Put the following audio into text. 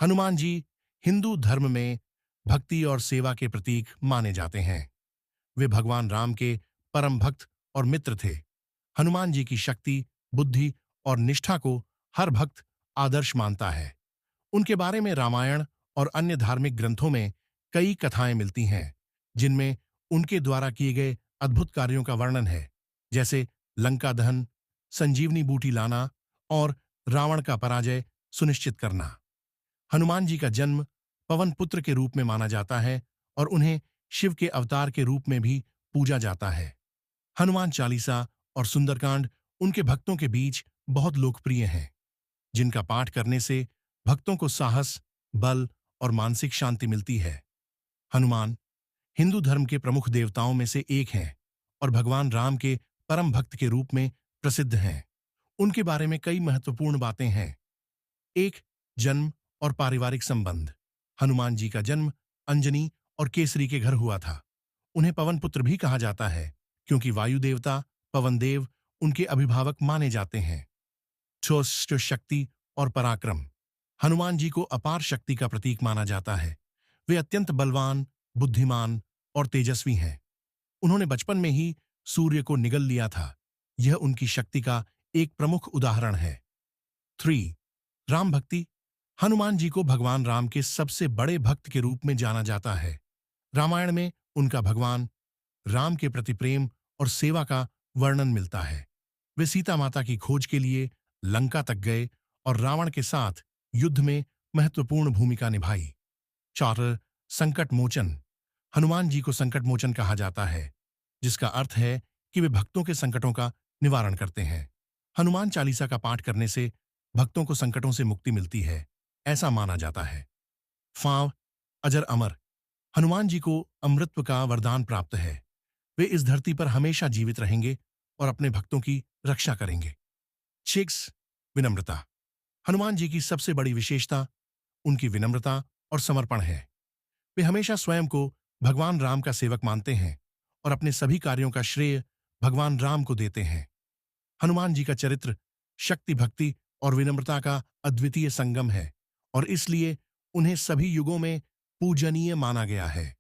हनुमान जी हिंदू धर्म में भक्ति और सेवा के प्रतीक माने जाते हैं। वे भगवान राम के परम भक्त और मित्र थे। हनुमान जी की शक्ति, बुद्धि और निष्ठा को हर भक्त आदर्श मानता है। उनके बारे में रामायण और अन्य धार्मिक ग्रंथों में कई कथाएं मिलती हैं, जिनमें उनके द्वारा किए गए अद्भुत कार्यों का वर्णन है, जैसे लंका दहन, संजीवनी बूटी लाना और रावण का पराजय सुनिश्चित करना। हनुमान जी का जन्म पवन पुत्र के रूप में माना जाता है और उन्हें शिव के अवतार के रूप में भी पूजा जाता है। हनुमान चालीसा और सुंदरकांड उनके भक्तों के बीच बहुत लोकप्रिय हैं, जिनका पाठ करने से भक्तों को साहस, बल और मानसिक शांति मिलती है। हनुमान हिंदू धर्म के प्रमुख देवताओं में से एक हैं और भगवान राम के परम भक्त के रूप में प्रसिद्ध हैं। उनके बारे में कई महत्वपूर्ण बातें हैं। एक, जन्म और पारिवारिक संबंध। हनुमान जी का जन्म अंजनी और केसरी के घर हुआ था। उन्हें पवन पुत्र भी कहा जाता है, क्योंकि वायु देवता पवन देव उनके अभिभावक माने जाते हैं। ठोस शक्ति और पराक्रम। हनुमान जी को अपार शक्ति का प्रतीक माना जाता है। वे अत्यंत बलवान, बुद्धिमान और तेजस्वी हैं। उन्होंने बचपन में ही सूर्य को निगल लिया था। यह उनकी शक्ति का एक प्रमुख उदाहरण है। 3, राम भक्ति। हनुमान जी को भगवान राम के सबसे बड़े भक्त के रूप में जाना जाता है। रामायण में उनका भगवान राम के प्रति प्रेम और सेवा का वर्णन मिलता है। वे सीता माता की खोज के लिए लंका तक गए और रावण के साथ युद्ध में महत्वपूर्ण भूमिका निभाई। 4, संकट मोचन। हनुमान जी को संकट मोचन कहा जाता है, जिसका अर्थ है कि वे भक्तों के संकटों का निवारण करते हैं। हनुमान चालीसा का पाठ करने से भक्तों को संकटों से मुक्ति मिलती है, ऐसा माना जाता है। 5, अजर अमर। हनुमान जी को अमृतत्व का वरदान प्राप्त है। वे इस धरती पर हमेशा जीवित रहेंगे और अपने भक्तों की रक्षा करेंगे। 6, विनम्रता। हनुमान जी की सबसे बड़ी विशेषता उनकी विनम्रता और समर्पण है। वे हमेशा स्वयं को भगवान राम का सेवक मानते हैं और अपने सभी कार्यों का श्रेय भगवान राम को देते हैं। हनुमान जी का चरित्र शक्ति, भक्ति और विनम्रता का अद्वितीय संगम है और इसलिए उन्हें सभी युगों में पूजनीय माना गया है।